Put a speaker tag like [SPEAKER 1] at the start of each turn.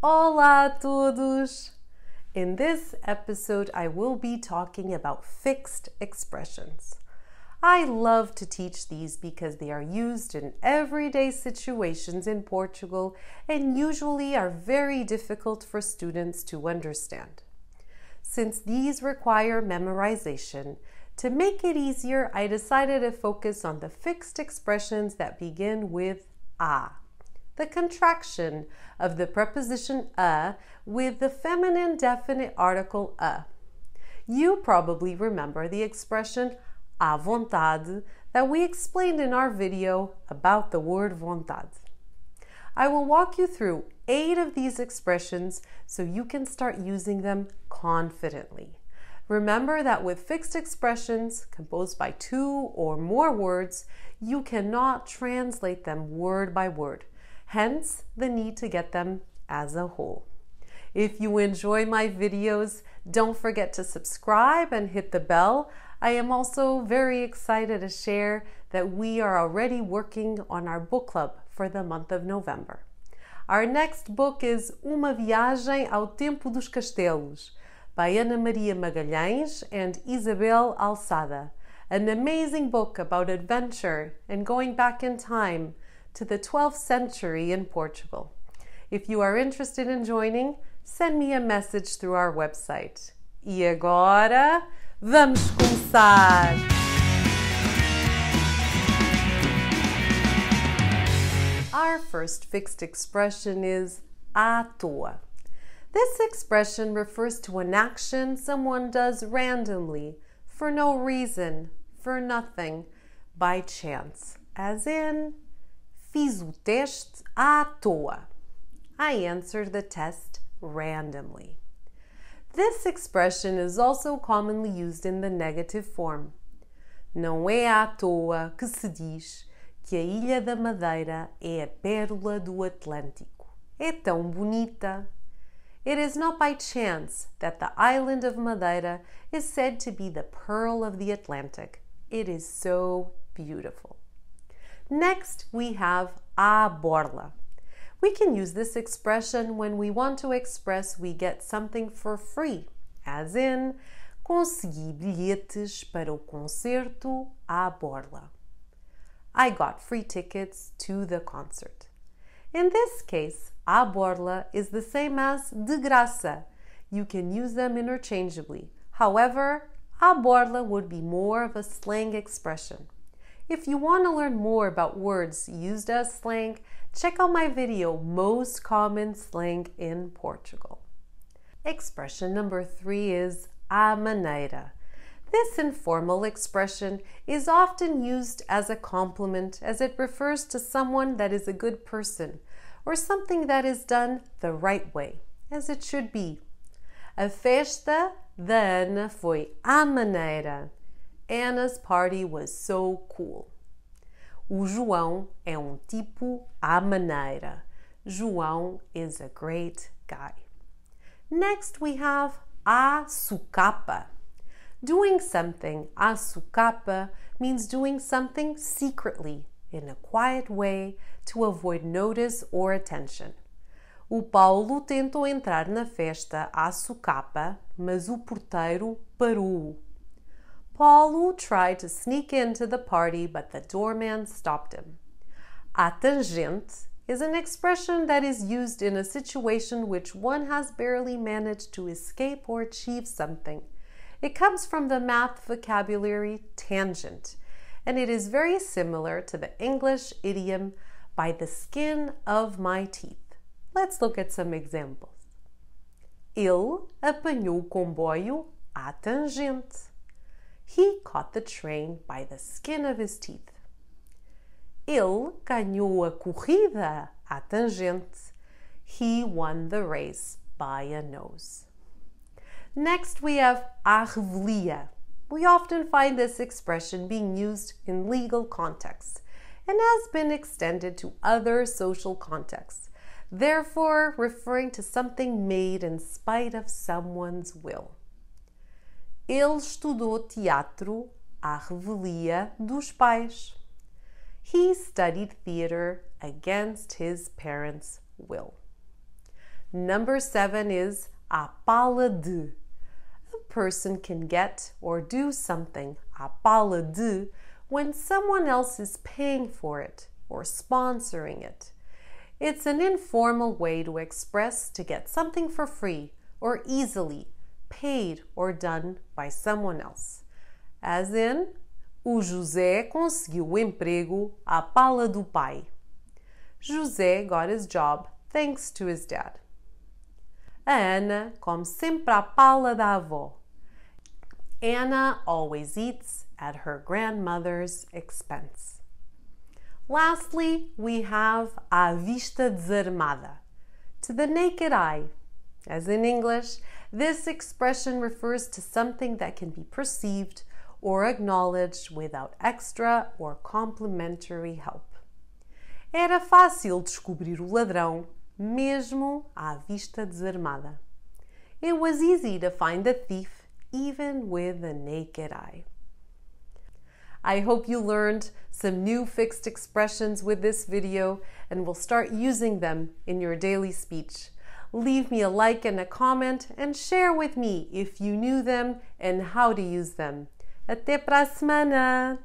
[SPEAKER 1] Olá a todos! In this episode, I will be talking about fixed expressions. I love to teach these because they are used in everyday situations in Portugal and usually are very difficult for students to understand. Since these require memorization, to make it easier, I decided to focus on the fixed expressions that begin with a. The contraction of the preposition a with the feminine definite article a. You probably remember the expression à vontade that we explained in our video about the word vontade. I will walk you through 8 of these expressions so you can start using them confidently. Remember that with fixed expressions composed by 2 or more words, you cannot translate them word by word. Hence, the need to get them as a whole. If you enjoy my videos, don't forget to subscribe and hit the bell. I am also very excited to share that we are already working on our book club for the month of November. Our next book is Uma Viagem ao Tempo dos Castelos by Ana Maria Magalhães and Isabel Alçada, an amazing book about adventure and going back in time to the 12th century in Portugal. If you are interested in joining, send me a message through our website. E agora, vamos começar! Our first fixed expression is à toa. This expression refers to an action someone does randomly, for no reason, for nothing, by chance, as in, fiz o teste à toa. I answered the test randomly. This expression is also commonly used in the negative form. Não é à toa que se diz que a Ilha da Madeira é a pérola do Atlântico. É tão bonita. It is not by chance that the island of Madeira is said to be the pearl of the Atlantic. It is so beautiful. Next, we have à borla. We can use this expression when we want to express we get something for free, as in, consegui bilhetes para o concerto à borla. I got free tickets to the concert. In this case, à borla is the same as de graça. You can use them interchangeably. However, à borla would be more of a slang expression. If you want to learn more about words used as slang, check out my video, Most Common Slang in Portugal. Expression number 3 is à maneira. This informal expression is often used as a compliment as it refers to someone that is a good person or something that is done the right way, as it should be. A festa da Ana foi à maneira. Anna's party was so cool. O João é tipo à maneira. João is a great guy. Next we have à socapa. Doing something à socapa means doing something secretly, in a quiet way, to avoid notice or attention. O Paulo tentou entrar na festa à socapa, mas o porteiro parou. Paulo tried to sneak into the party, but the doorman stopped him. À tangente is an expression that is used in a situation which one has barely managed to escape or achieve something. It comes from the math vocabulary tangent, and it is very similar to the English idiom by the skin of my teeth. Let's look at some examples. Ele apanhou o comboio à tangente. He caught the train by the skin of his teeth. Ele ganhou a corrida à tangente. He won the race by a nose. Next we have à revelia. We often find this expression being used in legal contexts and has been extended to other social contexts, therefore referring to something made in spite of someone's will. Ele estudou teatro à revelia dos pais. He studied theater against his parents' will. Number 7 is à pala de. A person can get or do something à pala de when someone else is paying for it or sponsoring it. It's an informal way to express to get something for free or easily, paid or done by someone else. As in, o José conseguiu o emprego à pala do pai. José got his job thanks to his dad. A Ana come sempre à pala da avó. Anna always eats at her grandmother's expense. Lastly, we have à vista desarmada, to the naked eye. As in English, this expression refers to something that can be perceived or acknowledged without extra or complementary help. Era fácil descobrir o ladrão, mesmo à vista desarmada. It was easy to find the thief even with the naked eye. I hope you learned some new fixed expressions with this video and will start using them in your daily speech. Leave me a like and a comment and share with me if you knew them and how to use them. Até para a semana!